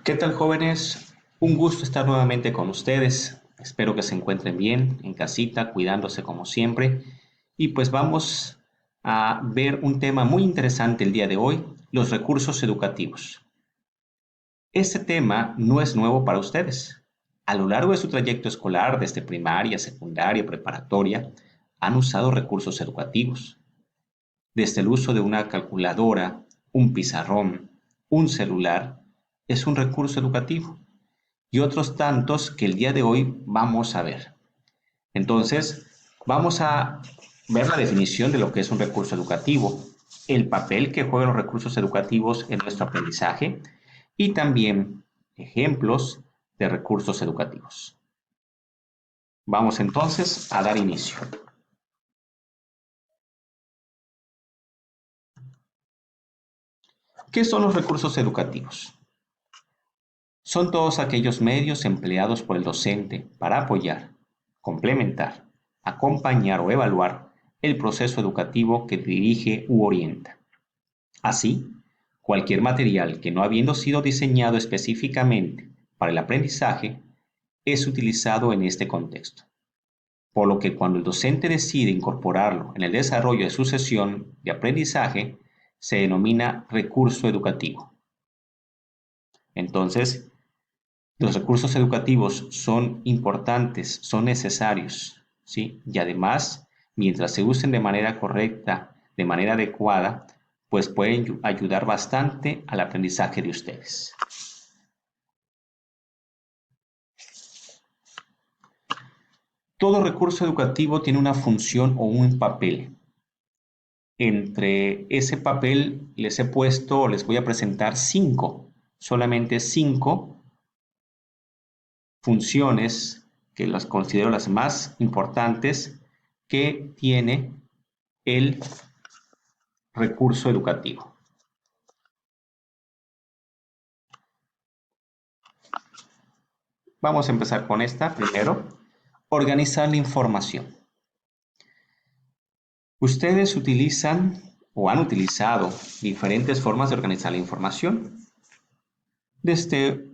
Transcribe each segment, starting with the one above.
¿Qué tal, jóvenes? Un gusto estar nuevamente con ustedes. Espero que se encuentren bien en casita, cuidándose como siempre. Y pues vamos a ver un tema muy interesante el día de hoy, los recursos educativos. Este tema no es nuevo para ustedes. A lo largo de su trayecto escolar, desde primaria, secundaria, preparatoria, han usado recursos educativos, desde el uso de una calculadora, un pizarrón, un celular, es un recurso educativo y otros tantos que el día de hoy vamos a ver. Entonces, vamos a ver la definición de lo que es un recurso educativo, el papel que juegan los recursos educativos en nuestro aprendizaje y también ejemplos de recursos educativos. Vamos entonces a dar inicio. ¿Qué son los recursos educativos? Son todos aquellos medios empleados por el docente para apoyar, complementar, acompañar o evaluar el proceso educativo que dirige u orienta. Así, cualquier material que no habiendo sido diseñado específicamente para el aprendizaje es utilizado en este contexto. Por lo que cuando el docente decide incorporarlo en el desarrollo de su sesión de aprendizaje, se denomina recurso educativo. Entonces, los recursos educativos son importantes, son necesarios, ¿sí? Y además, mientras se usen de manera correcta, de manera adecuada, pues pueden ayudar bastante al aprendizaje de ustedes. Todo recurso educativo tiene una función o un papel. Entre ese papel les he puesto, les voy a presentar solamente cinco funciones que las considero las más importantes que tiene el recurso educativo. Vamos a empezar con esta primero. Organizar la información. Ustedes utilizan o han utilizado diferentes formas de organizar la información, desde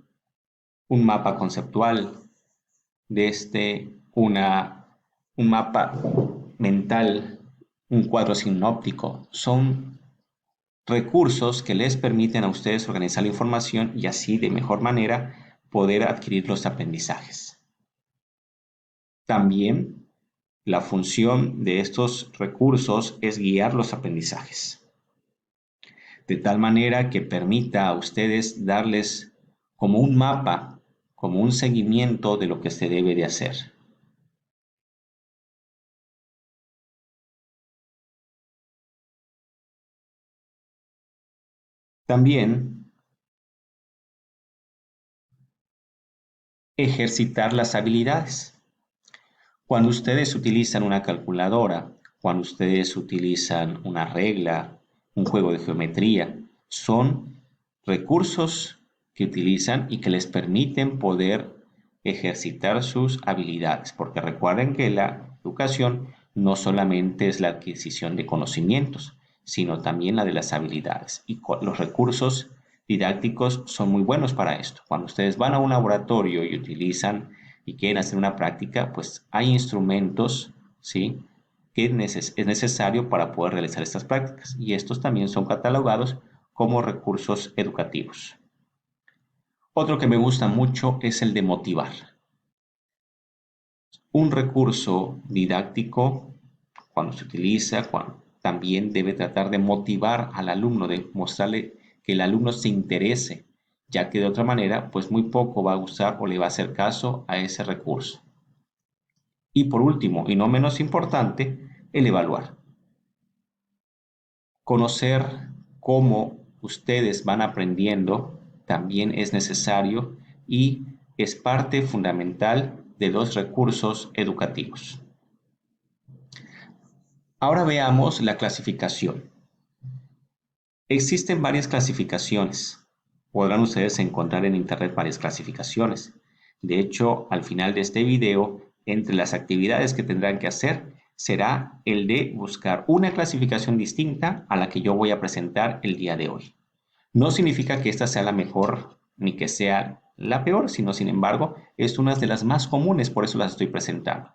un mapa conceptual, desde un mapa mental, un cuadro sinóptico. Son recursos que les permiten a ustedes organizar la información y así de mejor manera poder adquirir los aprendizajes. También la función de estos recursos es guiar los aprendizajes, de tal manera que permita a ustedes darles como un mapa, como un seguimiento de lo que se debe de hacer. También ejercitar las habilidades. Cuando ustedes utilizan una calculadora, cuando ustedes utilizan una regla, un juego de geometría, son recursos que utilizan y que les permiten poder ejercitar sus habilidades, porque recuerden que la educación no solamente es la adquisición de conocimientos, sino también la de las habilidades. Y los recursos didácticos son muy buenos para esto. Cuando ustedes van a un laboratorio y utilizan y quieren hacer una práctica, pues hay instrumentos, ¿sí?, que es necesario para poder realizar estas prácticas. Y estos también son catalogados como recursos educativos. Otro que me gusta mucho es el de motivar. Un recurso didáctico, cuando se utiliza, también debe tratar de motivar al alumno, de mostrarle que el alumno se interese, ya que de otra manera, pues muy poco va a usar o le va a hacer caso a ese recurso. Y por último, y no menos importante, el evaluar. Conocer cómo ustedes van aprendiendo también es necesario y es parte fundamental de los recursos educativos. Ahora veamos la clasificación. Existen varias clasificaciones. Podrán ustedes encontrar en internet varias clasificaciones. De hecho, al final de este video, entre las actividades que tendrán que hacer, será el de buscar una clasificación distinta a la que yo voy a presentar el día de hoy. No significa que esta sea la mejor ni que sea la peor, sino sin embargo es una de las más comunes, por eso las estoy presentando.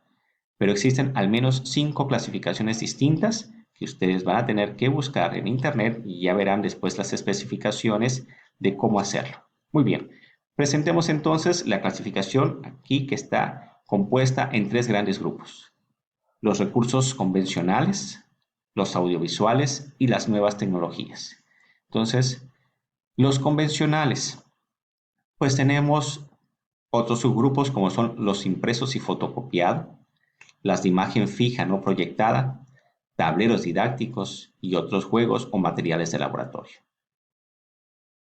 Pero existen al menos 5 clasificaciones distintas que ustedes van a tener que buscar en internet y ya verán después las especificaciones de cómo hacerlo. Muy bien, presentemos entonces la clasificación aquí que está compuesta en 3 grandes grupos: los recursos convencionales, los audiovisuales y las nuevas tecnologías. Entonces, los convencionales, pues tenemos otros subgrupos como son los impresos y fotocopiado, las de imagen fija no proyectada, tableros didácticos y otros juegos o materiales de laboratorio.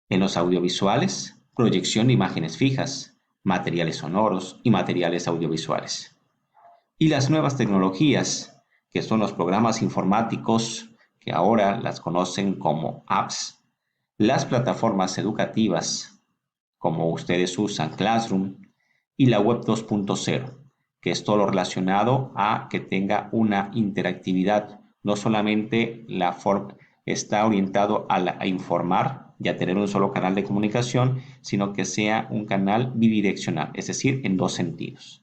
En los audiovisuales, proyección de imágenes fijas, materiales sonoros y materiales audiovisuales. Y las nuevas tecnologías, que son los programas informáticos, que ahora las conocen como apps, las plataformas educativas, como ustedes usan Classroom, y la web 2.0, que es todo lo relacionado a que tenga una interactividad, no solamente la forma está orientado a informar y a tener un solo canal de comunicación, sino que sea un canal bidireccional, es decir, en dos sentidos.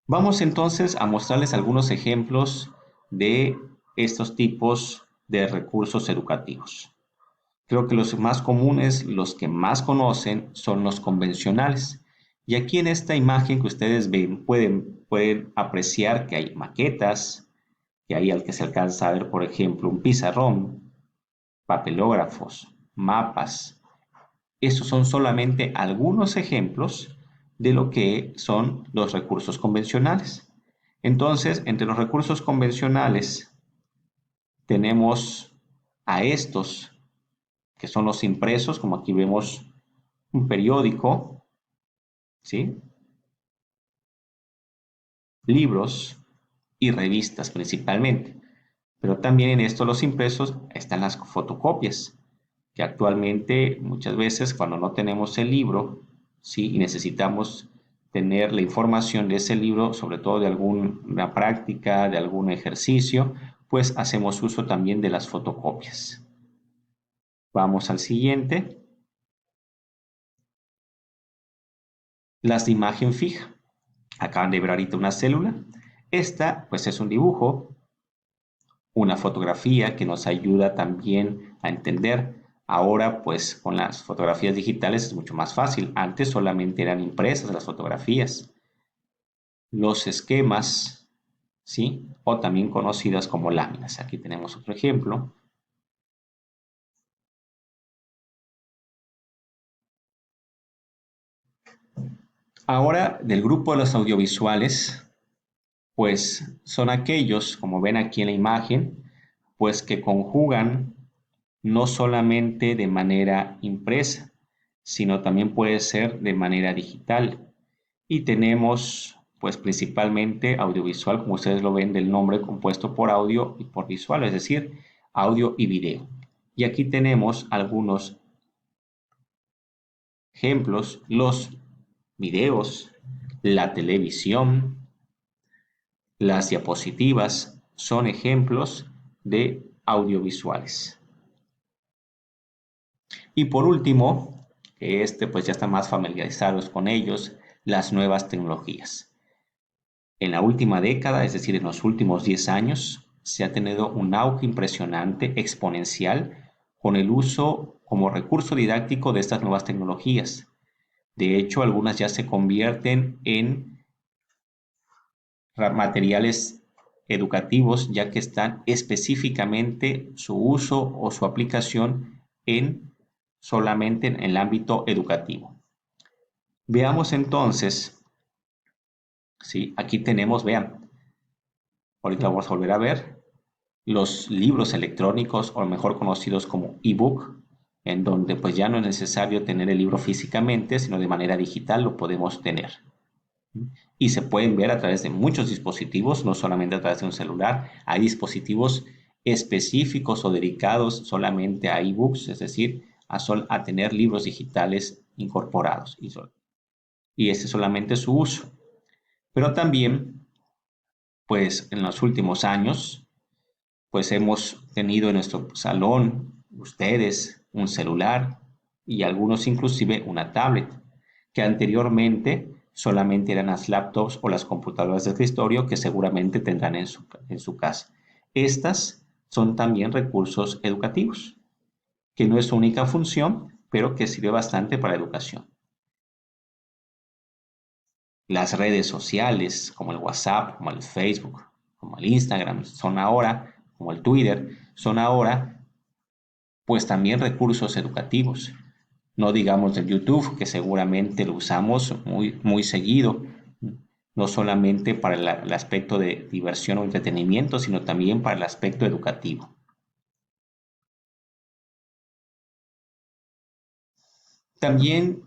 Vamos entonces a mostrarles algunos ejemplos de estos tipos de recursos educativos. Creo que los más comunes, los que más conocen, son los convencionales. Y aquí en esta imagen que ustedes ven, pueden apreciar que hay maquetas, que hay al que se alcanza a ver, por ejemplo, un pizarrón, papelógrafos, mapas. Estos son solamente algunos ejemplos de lo que son los recursos convencionales. Entonces, entre los recursos convencionales tenemos a estos, que son los impresos, como aquí vemos un periódico, ¿sí? Libros y revistas principalmente. Pero también en esto los impresos están las fotocopias, que actualmente muchas veces cuando no tenemos el libro, sí, y necesitamos tener la información de ese libro, sobre todo de alguna práctica, de algún ejercicio, pues hacemos uso también de las fotocopias. Vamos al siguiente. Las de imagen fija. Acaban de ver ahorita una célula. Esta, pues es un dibujo, una fotografía que nos ayuda también a entender. Ahora, pues con las fotografías digitales es mucho más fácil. Antes solamente eran impresas las fotografías. Los esquemas, ¿sí? O también conocidas como láminas. Aquí tenemos otro ejemplo. Ahora, del grupo de los audiovisuales, pues son aquellos, como ven aquí en la imagen, pues que conjugan no solamente de manera impresa, sino también puede ser de manera digital. Y tenemos pues principalmente audiovisual, como ustedes lo ven del nombre, compuesto por audio y por visual, es decir, audio y video. Y aquí tenemos algunos ejemplos: los videos, la televisión, las diapositivas son ejemplos de audiovisuales. Y por último, pues ya están más familiarizados con ellos, las nuevas tecnologías. En la última década, es decir, en los últimos 10 años, se ha tenido un auge impresionante, exponencial, con el uso como recurso didáctico de estas nuevas tecnologías. De hecho, algunas ya se convierten en materiales educativos, ya que están específicamente su uso o su aplicación en solamente en el ámbito educativo. Veamos entonces, ¿sí? Aquí tenemos, vean, ahorita vamos a volver a ver, los libros electrónicos, o mejor conocidos como ebook, en donde pues ya no es necesario tener el libro físicamente, sino de manera digital lo podemos tener. Y se pueden ver a través de muchos dispositivos, no solamente a través de un celular. Hay dispositivos específicos o dedicados solamente a ebooks, es decir, a tener libros digitales incorporados. Y ese es solamente su uso. Pero también, pues en los últimos años, pues hemos tenido en nuestro salón, ustedes, un celular, y algunos inclusive una tablet, que anteriormente solamente eran las laptops o las computadoras de escritorio que seguramente tendrán en su casa. Estas son también recursos educativos, que no es su única función, pero que sirve bastante para la educación. Las redes sociales, como el WhatsApp, como el Facebook, como el Instagram, son ahora, como el Twitter, son ahora pues también recursos educativos. No digamos del YouTube, que seguramente lo usamos muy seguido, no solamente para el aspecto de diversión o entretenimiento, sino también para el aspecto educativo. También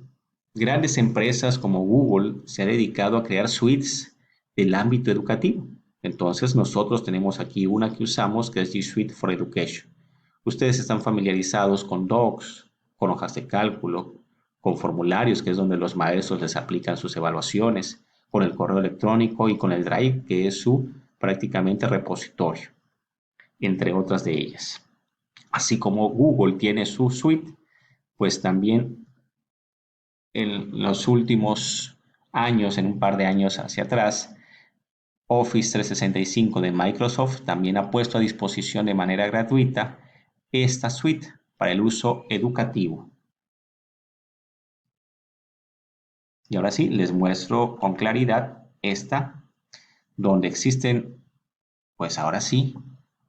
grandes empresas como Google se ha dedicado a crear suites del ámbito educativo. Entonces nosotros tenemos aquí una que usamos que es G Suite for Education. Ustedes están familiarizados con docs, con hojas de cálculo, con formularios, que es donde los maestros les aplican sus evaluaciones, con el correo electrónico y con el Drive, que es su prácticamente repositorio, entre otras de ellas. Así como Google tiene su suite, pues también en los últimos años, en un par de años hacia atrás, Office 365 de Microsoft también ha puesto a disposición de manera gratuita esta suite para el uso educativo. Y ahora sí, les muestro con claridad esta, donde existen, pues ahora sí,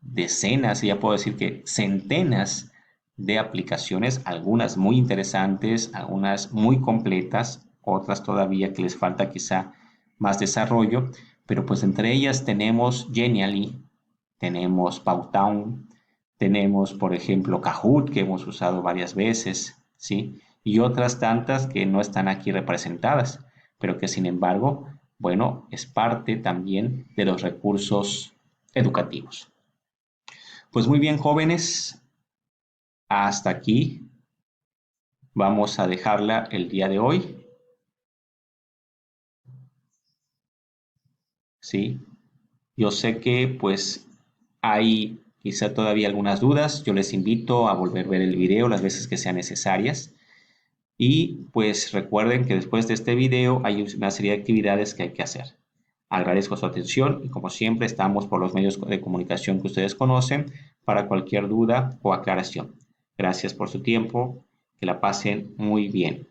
decenas, y ya puedo decir que centenas de aplicaciones, algunas muy interesantes, algunas muy completas, otras todavía que les falta quizá más desarrollo, pero pues entre ellas tenemos Genially, tenemos Powtown, tenemos por ejemplo Kahoot que hemos usado varias veces, ¿sí? Y otras tantas que no están aquí representadas, pero que sin embargo, bueno, es parte también de los recursos educativos. Pues muy bien, jóvenes, hasta aquí vamos a dejarla el día de hoy, ¿sí? Yo sé que pues hay quizá todavía algunas dudas, yo les invito a volver a ver el video las veces que sean necesarias y pues recuerden que después de este video hay una serie de actividades que hay que hacer. Agradezco su atención y como siempre estamos por los medios de comunicación que ustedes conocen para cualquier duda o aclaración. Gracias por su tiempo, que la pasen muy bien.